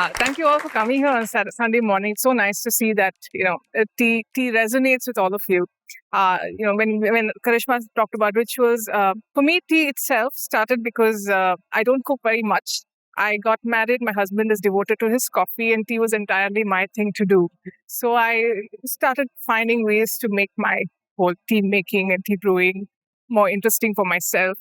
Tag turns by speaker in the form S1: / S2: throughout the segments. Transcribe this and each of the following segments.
S1: Thank you all for coming here on Sunday morning. It's so nice to see that tea resonates with all of you. When Karishma talked about rituals, for me, tea itself started because I don't cook very much. I got married. My husband is devoted to his coffee, and tea was entirely my thing to do. So I started finding ways to make my whole tea making and tea brewing more interesting for myself.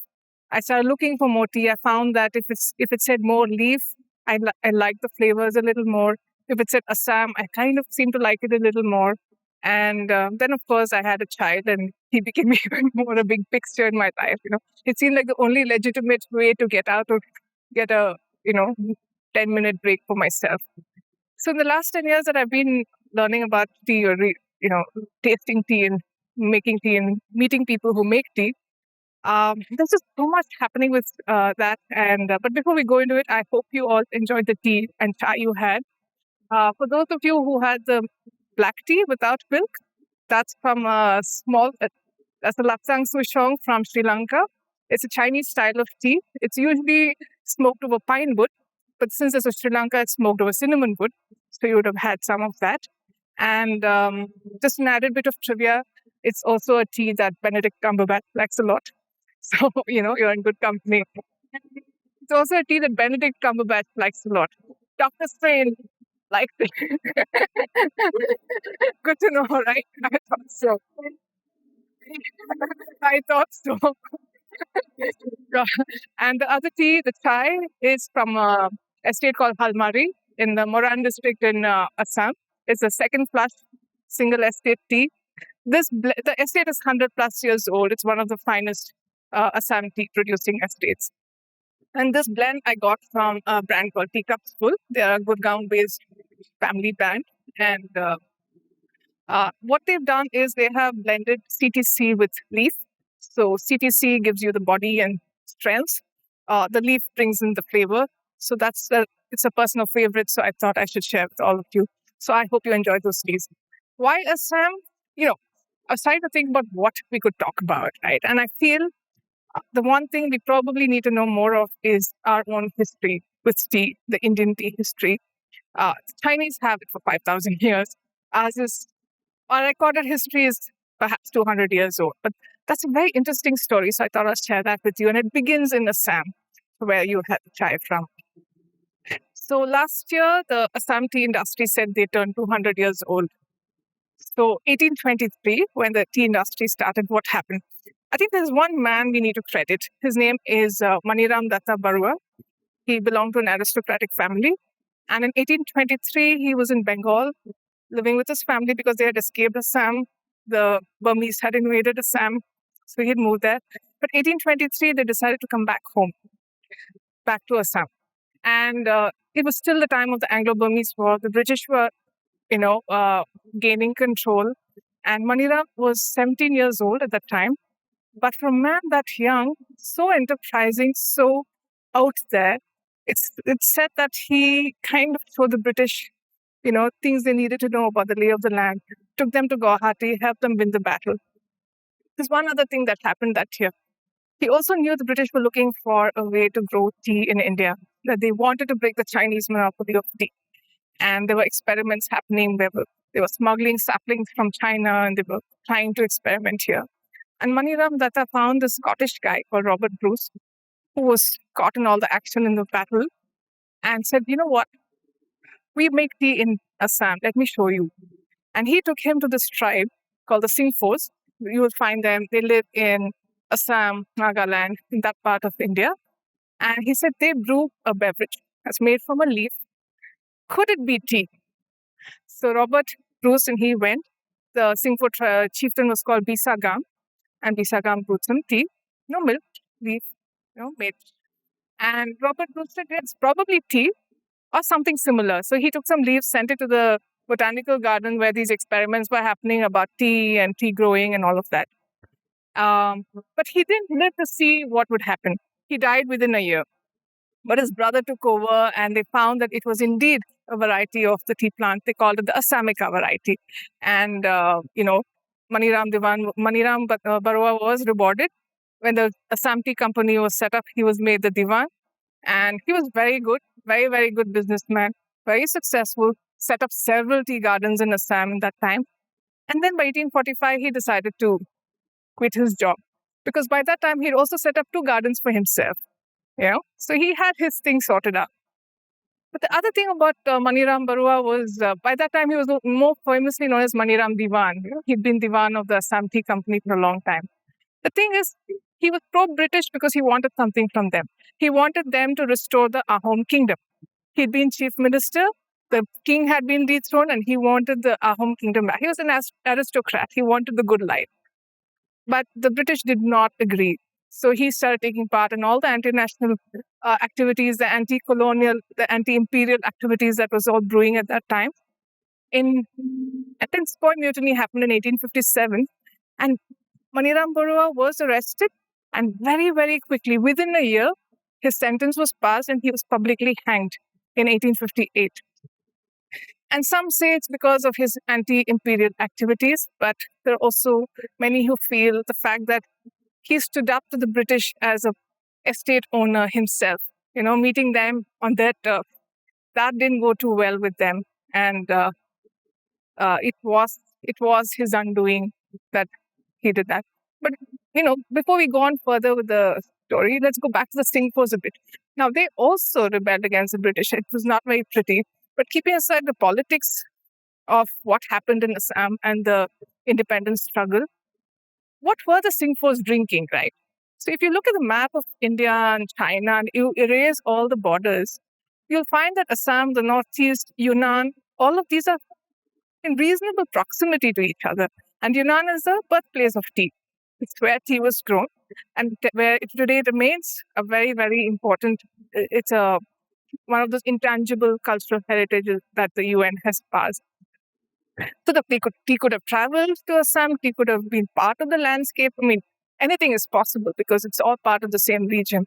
S1: I started looking for more tea. I found that if it said more leaf, I like the flavors a little more. If it said Assam, I kind of seem to like it a little more. And then, of course, I had a child, and he became even more a big fixture in my life. It seemed like the only legitimate way to get out of get a 10-minute break for myself. So in the last 10 years that I've been learning about tea, or tasting tea and making tea and meeting people who make tea, there's just so much happening with that. And but before we go into it, I hope you all enjoyed the tea and chai you had. For those of you who had the black tea without milk, that's from a small. That's the Lapsang Souchong from Sri Lanka. It's a Chinese style of tea. It's usually smoked over pine wood, but since it's a Sri Lanka, it's smoked over cinnamon wood. So you would have had some of that. And just an added bit of trivia, it's also a tea that Benedict Cumberbatch likes a lot. So, you're in good company. It's also a tea that Benedict Cumberbatch likes a lot. Dr. Strange likes it. Good to know, right? I thought so. I thought so. And the other tea, the chai, is from a estate called Halmari in the Moran district in Assam. It's a second flush single estate tea. The estate is 100 plus years old. It's one of the finest Assam tea producing estates. And this blend I got from a brand called Teacups Full. They're a Gurgaon based family brand. And what they've done is they have blended CTC with leaf. So CTC gives you the body and strength. The leaf brings in the flavor. So it's a personal favorite. So I thought I should share with all of you. So I hope you enjoy those teas. Why Assam? I was trying to think about what we could talk about, right? And I feel the one thing we probably need to know more of is our own history with tea, the Indian tea history. The Chinese have it for 5,000 years. Our recorded history is perhaps 200 years old. But that's a very interesting story. So I thought I'd share that with you. And it begins in Assam, where you had the chai from. So last year, the Assam tea industry said they turned 200 years old. So 1823, when the tea industry started, what happened? I think there's one man we need to credit. His name is Maniram Datta Barua. He belonged to an aristocratic family. And in 1823, he was in Bengal, living with his family because they had escaped Assam. The Burmese had invaded Assam, so he had moved there. But 1823, they decided to come back home, back to Assam. And it was still the time of the Anglo-Burmese War. The British were, gaining control. And Maniram was 17 years old at that time. But for a man that young, so enterprising, so out there, it's said that he kind of showed the British, things they needed to know about the lay of the land, took them to Guwahati, helped them win the battle. There's one other thing that happened that year. He also knew the British were looking for a way to grow tea in India, that they wanted to break the Chinese monopoly of tea. And there were experiments happening. They were smuggling saplings from China, and they were trying to experiment here. And Maniram Datta found a Scottish guy called Robert Bruce, who was caught in all the action in the battle, and said, you know what? We make tea in Assam. Let me show you. And he took him to this tribe called the Singphos. You will find them. They live in Assam, Nagaland, in that part of India. And he said they brew a beverage that's made from a leaf. Could it be tea? So Robert Bruce and he went. The Singpho chieftain was called Bisagam. And Bisagam brewed some tea. No milk, leaf, made. And Robert Bruce said it's probably tea or something similar. So he took some leaves, sent it to the botanical garden where these experiments were happening about tea and tea growing and all of that. But he didn't live to see what would happen. He died within a year. But his brother took over, and they found that it was indeed a variety of the tea plant. They called it the Assamika variety. And, Maniram Barua was rewarded. When the Assam Tea Company was set up, he was made the Diwan. And he was very good, very, very good businessman. very successful, set up several tea gardens in Assam in that time. And then by 1845, he decided to quit his job because by that time he'd also set up 2 gardens for himself. So he had his thing sorted out. But the other thing about Maniram Barua was by that time he was more famously known as Maniram Diwan. He'd been Diwan of the Assam Tea Company for a long time. The thing is, he was pro-British because he wanted something from them. He wanted them to restore the Ahom kingdom. He'd been chief minister, the king had been dethroned, and he wanted the Ahom kingdom back. He was an aristocrat. He wanted the good life. But the British did not agree. So he started taking part in all the anti-national activities, the anti-colonial, the anti-imperial activities that was all brewing at that time. I think Sepoy Mutiny happened in 1857, and Maniram Barua was arrested, and very, very quickly, within a year, his sentence was passed and he was publicly hanged in 1858. And some say it's because of his anti-imperial activities, but there are also many who feel the fact that he stood up to the British as an estate owner himself, meeting them on their turf. That didn't go too well with them. And it was his undoing that he did that. But, before we go on further with the story, let's go back to the Singphos a bit. Now, they also rebelled against the British. It was not very pretty. But keeping aside the politics of what happened in Assam and the independence struggle, what were the Singphos drinking, right? So if you look at the map of India and China and you erase all the borders, you'll find that Assam, the Northeast, Yunnan, all of these are in reasonable proximity to each other. And Yunnan is the birthplace of tea. It's where tea was grown and where it today remains a very, very important, it's one of those intangible cultural heritages that the UN has passed. So the tea could have traveled to Assam, tea could have been part of the landscape. I mean, anything is possible because it's all part of the same region.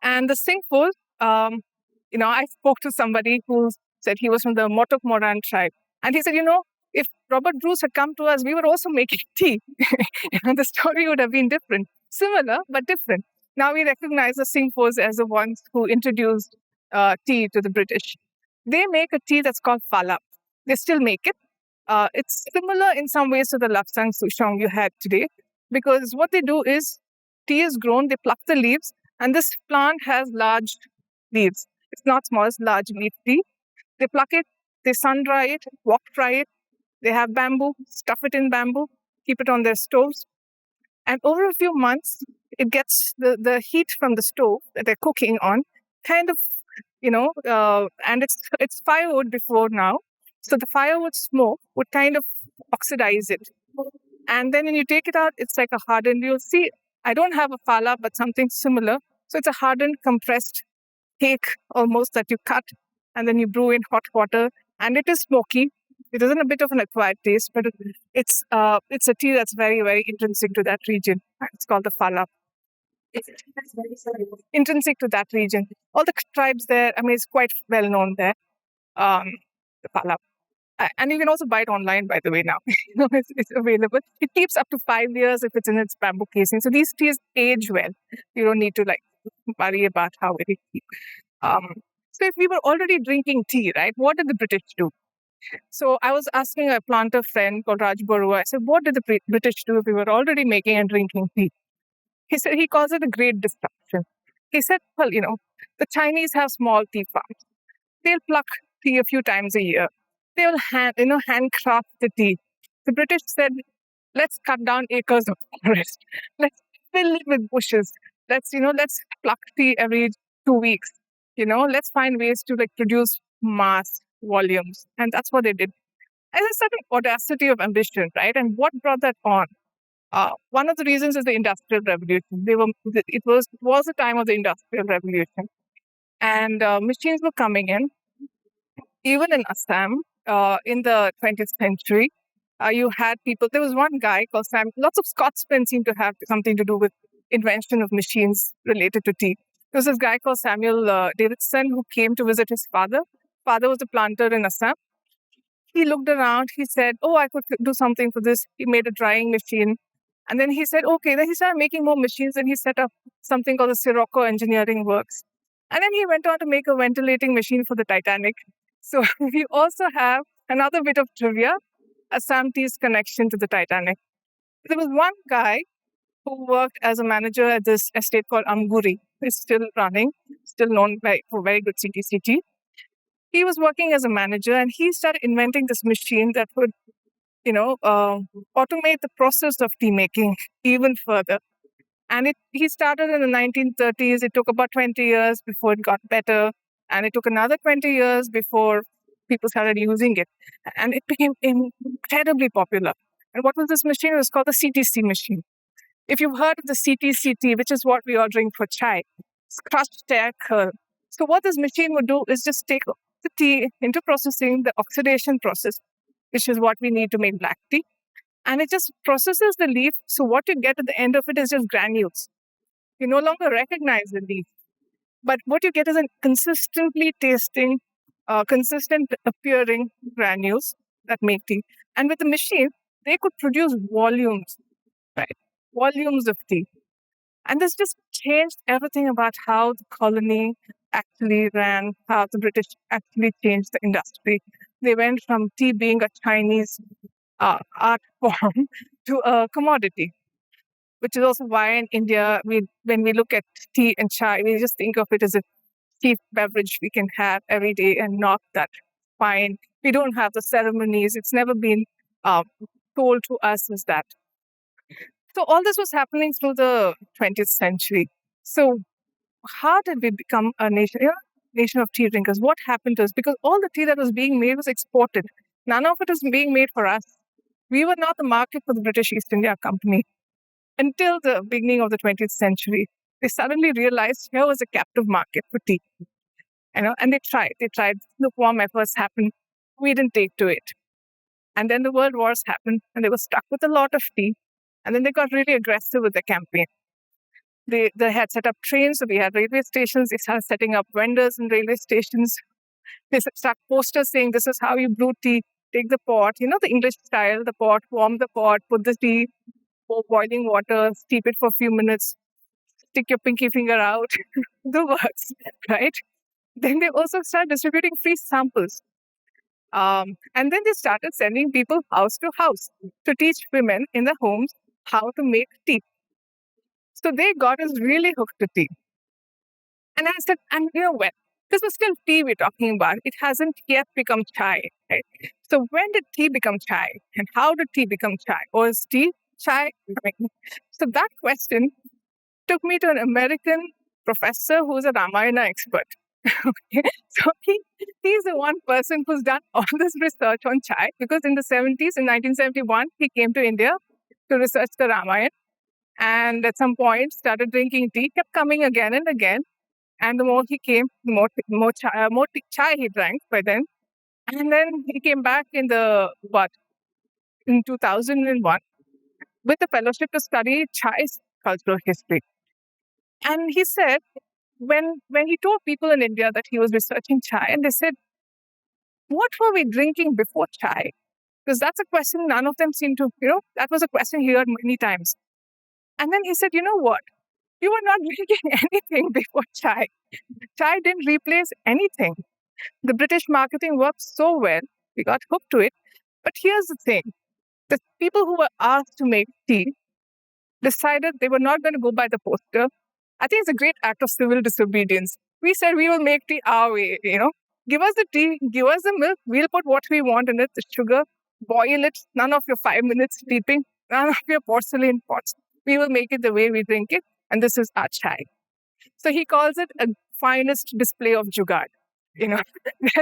S1: And the Singphos, I spoke to somebody who said he was from the Motok Moran tribe. And he said, if Robert Bruce had come to us, we were also making tea. The story would have been different. Similar, but different. Now we recognize the Singphos as the ones who introduced tea to the British. They make a tea that's called Falap. They still make it. It's similar in some ways to the Lapsang Souchong you had today, because what they do is tea is grown, they pluck the leaves, and this plant has large leaves. It's not small, it's large leaf tea. They pluck it, they sun dry it, wok fry it. They have bamboo, stuff it in bamboo, keep it on their stoves. And over a few months, it gets the heat from the stove that they're cooking on, kind of, and it's firewood before now. So the firewood smoke would kind of oxidize it. And then when you take it out, it's like a hardened, you'll see, I don't have a fala, but something similar. So it's a hardened, compressed cake almost that you cut and then you brew in hot water. And it is smoky. It isn't a bit of an acquired taste, but it's a tea that's very, very intrinsic to that region. It's called the fala. It's intrinsic to that region. All the tribes there, it's quite well known there. The fala. And you can also buy it online, by the way, now. It's available. It keeps up to 5 years if it's in its bamboo casing. So these teas age well. You don't need to worry about how it is. So if we were already drinking tea, right, what did the British do? So I was asking a planter friend called Raj Barua, I said, what did the British do if we were already making and drinking tea? He said, he calls it a great disruption. He said, well, the Chinese have small tea farms. They'll pluck tea a few times a year. They will handcraft the tea. The British said, let's cut down acres of forest. Let's fill it with bushes. Let's pluck tea every 2 weeks. Let's find ways to produce mass volumes. And that's what they did. And there's certain audacity of ambition, right? And what brought that on? One of the reasons is the Industrial Revolution. It was the time of the Industrial Revolution. And machines were coming in. Even in Assam, in the 20th century, you had people, there was one guy called Sam, lots of Scotsmen seem to have something to do with invention of machines related to tea. There was this guy called Samuel Davidson who came to visit his father. Father was a planter in Assam. He looked around, he said, I could do something for this. He made a drying machine. And then he said, okay, then he started making more machines and he set up something called the Sirocco Engineering Works. And then he went on to make a ventilating machine for the Titanic. So we also have another bit of trivia, Assam Tea's connection to the Titanic. There was one guy who worked as a manager at this estate called Amburi. It's still running, still known for very good CTCT. He was working as a manager, and he started inventing this machine that would, automate the process of tea making even further. And he started in the 1930s. It took about 20 years before it got better. And it took another 20 years before people started using it. And it became incredibly popular. And what was this machine? It was called the CTC machine. If you've heard of the CTCT, which is what we are drink for chai, it's crushed tear curl. So what this machine would do is just take the tea into processing, the oxidation process, which is what we need to make black tea. And it just processes the leaf. So what you get at the end of it is just granules. You no longer recognize the leaf. But what you get is a consistently tasting, consistent appearing granules that make tea. And with the machine, they could produce volumes, right? Volumes of tea. And this just changed everything about how the colony actually ran, how the British actually changed the industry. They went from tea being a Chinese art form to a commodity, which is also why in India, when we look at tea and chai, we just think of it as a cheap beverage we can have every day and not that fine. We don't have the ceremonies. It's never been told to us as that. So all this was happening through the 20th century. So how did we become a nation, nation of tea drinkers? What happened to us? Because all the tea that was being made was exported. None of it was being made for us. We were not the market for the British East India Company until the beginning of the 20th century. They suddenly realized here was a captive market for tea. And they tried. Lukewarm efforts happened. We didn't take to it. And then the world wars happened, and they were stuck with a lot of tea. And then they got really aggressive with the campaign. They had set up trains, so we had railway stations. They started setting up vendors in railway stations. They stuck posters saying, this is how you brew tea. Take the pot, the English style, the pot, warm the pot, put the tea, pour boiling water, steep it for a few minutes, stick your pinky finger out, the works, right? Then they also started distributing free samples. And then they started sending people house to house to teach women in the homes how to make tea. So they got us really hooked to tea. And I said, and when? This was still tea we're talking about. It hasn't yet become chai. Right? So when did tea become chai? And how did tea become chai? Or is tea chai? So that question took me to an American professor who's a Ramayana expert. So he's the one person who's done all this research on chai, because in the 70s, in 1971, he came to India to research the Ramayana. And at some point started drinking tea, kept coming again and again. And the more he came, the more chai he drank by then. And then he came back in 2001 with a fellowship to study chai's cultural history. And he said, when he told people in India that he was researching chai, and they said, what were we drinking before chai? Because that's a question none of them seemed to, that was a question he heard many times. And then he said, you know what? You were not drinking anything before chai. Chai didn't replace anything. The British marketing worked so well. We got hooked to it. But here's the thing. The people who were asked to make tea decided they were not going to go by the poster. I think it's a great act of civil disobedience. We said we will make tea our way, Give us the tea, give us the milk, we'll put what we want in it, the sugar, boil it, none of your 5 minutes steeping, none of your porcelain pots. We will make it the way we drink it, and this is our chai. So he calls it a finest display of jugaad. There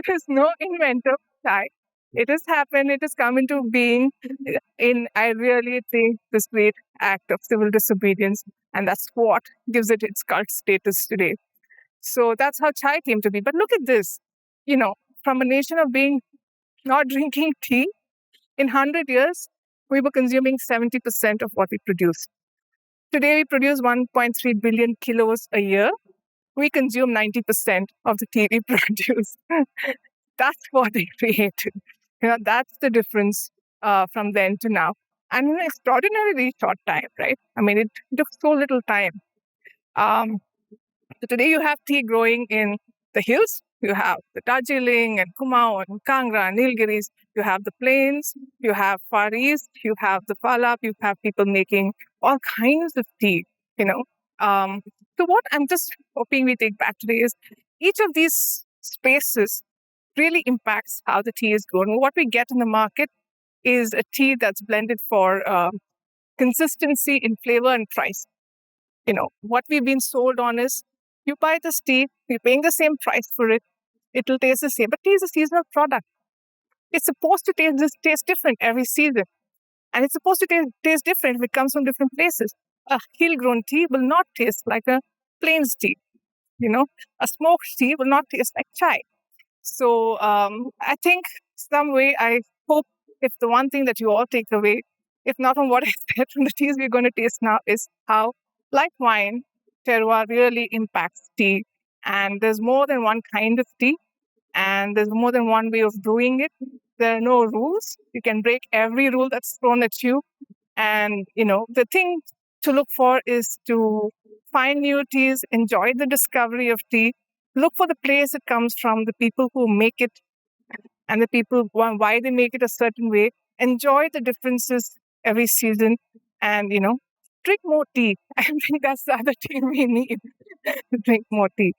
S1: is no inventor of chai. It has happened, it has come into being I really think, this great act of civil disobedience, and that's what gives it its cult status today. So that's how chai came to be. But look at this, from a nation of being not drinking tea, in 100 years, we were consuming 70% of what we produce. Today, we produce 1.3 billion kilos a year. We consume 90% of the tea we produce. That's what they created. That's the difference from then to now. And in an extraordinarily short time, right? I mean, it took so little time. So today you have tea growing in the hills. You have the Darjeeling and Kumaon and Kangra and Nilgiris. You have the plains. You have Far East. You have the Palap. You have people making all kinds of tea. You know. So what I'm just hoping we take back today is each of these spaces really impacts how the tea is grown. What we get in the market is a tea that's blended for consistency in flavor and price. What we've been sold on is you buy this tea, you're paying the same price for it, it'll taste the same. But tea is a seasonal product. It's supposed to taste different every season. And it's supposed to taste different if it comes from different places. A hill-grown tea will not taste like a plains tea. A smoked tea will not taste like chai. So I think some way, I hope if the one thing that you all take away, if not from what I said, from the teas we're going to taste now, is how, like wine, terroir really impacts tea. And there's more than one kind of tea, and there's more than one way of brewing it. There are no rules. You can break every rule that's thrown at you. And, the thing to look for is to find new teas, enjoy the discovery of tea, look for the place it comes from, the people who make it, and the people why they make it a certain way. Enjoy the differences every season, and drink more tea. I think that's the other thing we need. Drink more tea.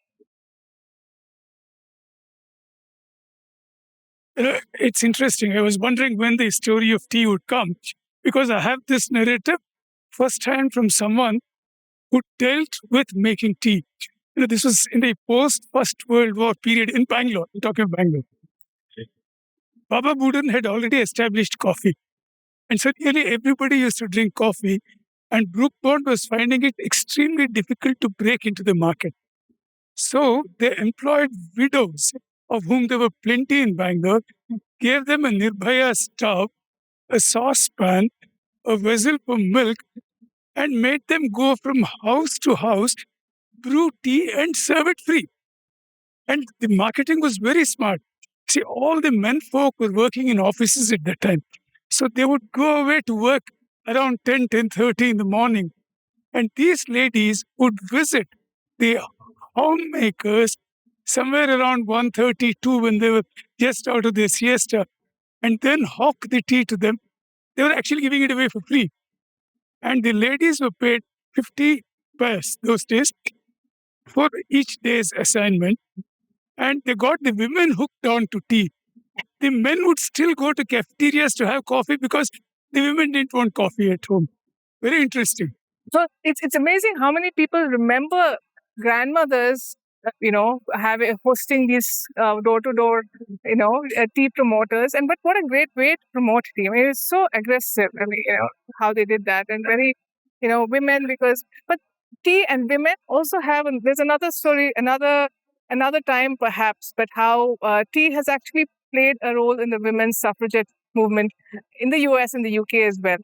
S2: It's interesting. I was wondering when the story of tea would come, because I have this narrative firsthand from someone who dealt with making tea. This was in the post-First World War period in Bangalore. I'm talking of Bangalore. Baba Budan had already established coffee. And so nearly everybody used to drink coffee. And Brookbond was finding it extremely difficult to break into the market. So they employed widows, of whom there were plenty in Bangalore, gave them a Nirbhaya stove, a saucepan, a vessel for milk, and made them go from house to house, brew tea, and serve it free. And the marketing was very smart. See, all the men folk were working in offices at that time. So they would go away to work around 10:30 in the morning. And these ladies would visit the homemakers somewhere around 1:32 when they were just out of their siesta, and then hawk the tea to them. They were actually giving it away for free. And the ladies were paid 50 paise those days for each day's assignment. And they got the women hooked on to tea. The men would still go to cafeterias to have coffee because the women didn't want coffee at home. Very interesting.
S1: So it's amazing how many people remember grandmothers, hosting these door-to-door, tea promoters. But what a great way to promote tea. I mean, it's so aggressive. I mean, how they did that, and very, women, but tea and women also have. And there's another story, another time perhaps, but how tea has actually played a role in the women's suffragette movement in the US and the UK as well.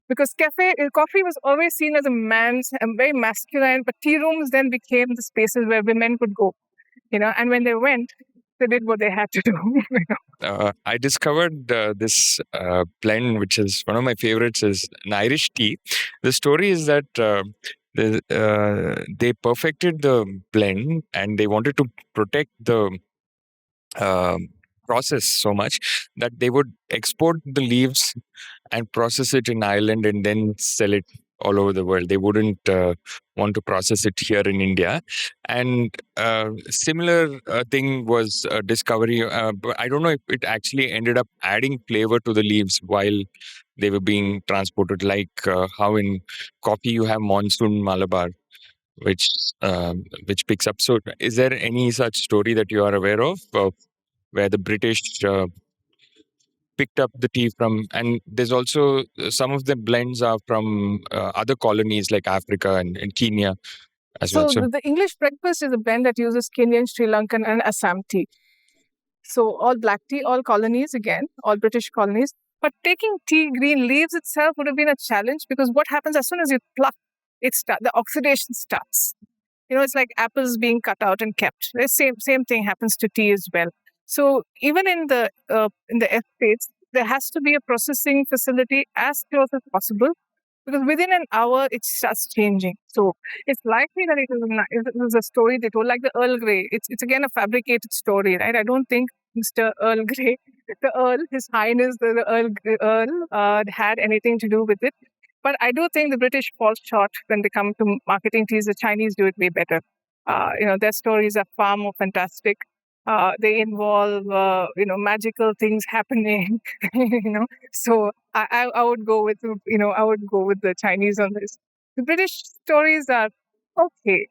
S1: Because coffee was always seen as a man's and very masculine, but tea rooms then became the spaces where women could go, and when they went, they did what they had to do.
S3: I discovered this blend, which is one of my favorites, is an Irish tea. The story is that they perfected the blend and they wanted to protect the process so much that they would export the leaves and process it in Ireland and then sell it all over the world. They wouldn't want to process it here in India. And similar thing was a discovery. But I don't know if it actually ended up adding flavor to the leaves while they were being transported, like how in coffee you have monsoon Malabar, which picks up. So is there any such story that you are aware of where the British picked up the tea from? And there's also some of the blends are from other colonies like Africa and Kenya as well.
S1: So the English breakfast is a blend that uses Kenyan, Sri Lankan, and Assam tea. So all black tea, all colonies again, all British colonies. But taking tea green leaves itself would have been a challenge, because what happens as soon as you pluck, the oxidation starts. It's like apples being cut out and kept. The same thing happens to tea as well. So even in the estates, there has to be a processing facility as close as possible because within an hour it starts changing. So it's likely that it was a story they told, like the Earl Grey. It's again a fabricated story, right? I don't think Mr. Earl Grey, the Earl, His Highness, the Earl, had anything to do with it. But I do think the British fall short when they come to marketing teas. The Chinese do it way better. Their stories are far more fantastic. They involve, magical things happening. So I would go with, I would go with the Chinese on this. The British stories are okay.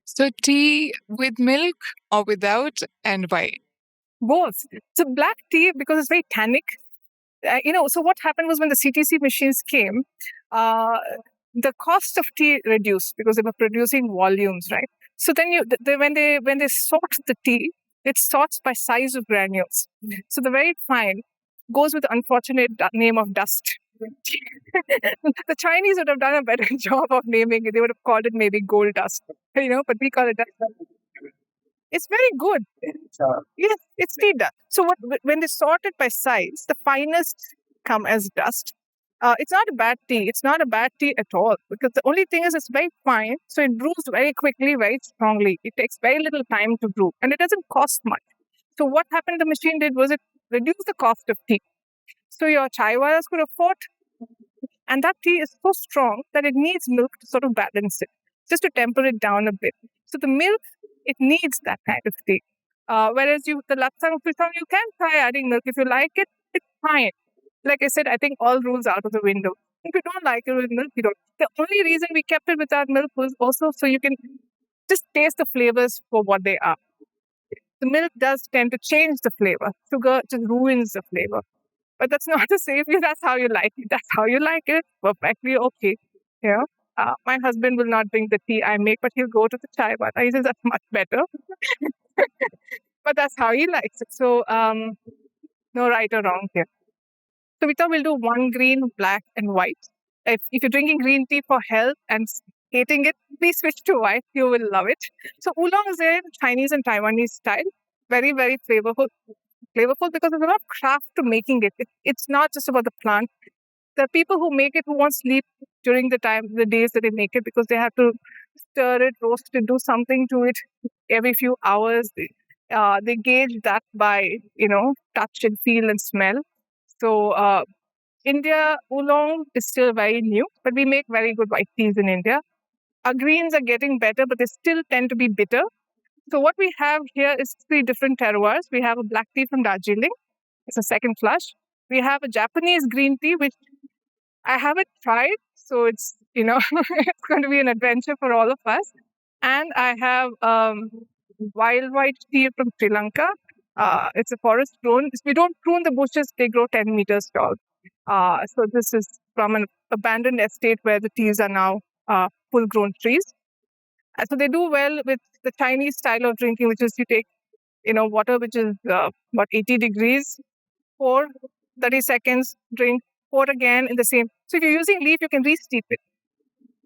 S4: So tea with milk or without, and why?
S1: Both. So black tea, because it's very tannic. So what happened was when the CTC machines came, the cost of tea reduced because they were producing volumes, right? So then when they sort the tea, it sorts by size of granules. So the very fine goes with the unfortunate name of dust. The Chinese would have done a better job of naming it. They would have called it maybe gold dust, but we call it dust. It's very good. Yes, it's tea dust. So when they sort it by size, the finest come as dust. It's not a bad tea. It's not a bad tea at all, because the only thing is it's very fine, so it brews very quickly, very strongly. It takes very little time to brew, and it doesn't cost much. So what happened? The machine did was it reduced the cost of tea. So your chai walas could afford, and that tea is so strong that it needs milk to sort of balance it, just to temper it down a bit. So the milk, it needs that kind of tea. Whereas the latsang pisang, you can try adding milk if you like it. It's fine. Like I said, I think all rules out of the window. If you don't like it with milk, you don't. The only reason we kept it without milk was also so you can just taste the flavors for what they are. The milk does tend to change the flavor. Sugar just ruins the flavor. But that's not to say if that's how you like it. That's how you like it. Perfectly okay. My husband will not drink the tea I make, but he'll go to the chai bar. He says that's much better. But that's how he likes it. So no right or wrong here. So we thought we'll do one green, black, and white. If you're drinking green tea for health and hating it, please switch to white. You will love it. So oolong is there in Chinese and Taiwanese style. Very, very flavorful because there's a lot of craft to making it. It's not just about the plant. There are people who make it who won't sleep during the days that they make it, because they have to stir it, roast it, do something to it every few hours. They gauge that by, touch and feel and smell. So India oolong is still very new, but we make very good white teas in India. Our greens are getting better, but they still tend to be bitter. So what we have here is 3 different terroirs. We have a black tea from Darjeeling. It's a second flush. We have a Japanese green tea, which I haven't tried. So it's, it's going to be an adventure for all of us. And I have wild white tea from Sri Lanka. It's a forest grown. We don't prune the bushes. They grow 10 meters tall. So this is from an abandoned estate where the teas are now full-grown trees. So they do well with the Chinese style of drinking, which is you take, water which is about 80 degrees, pour 30 seconds, drink, pour again in the same. So if you're using leaf, you can re-steep it.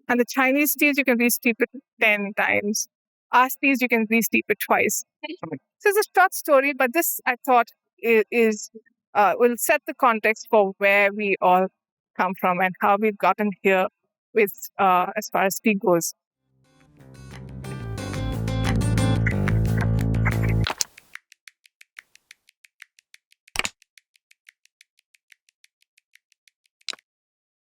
S1: And the Chinese teas, you can re-steep it 10 times. Our teas, you can re-steep it twice. So it's a short story, but this, I thought, will set the context for where we all come from and how we've gotten here with as far as tea goes.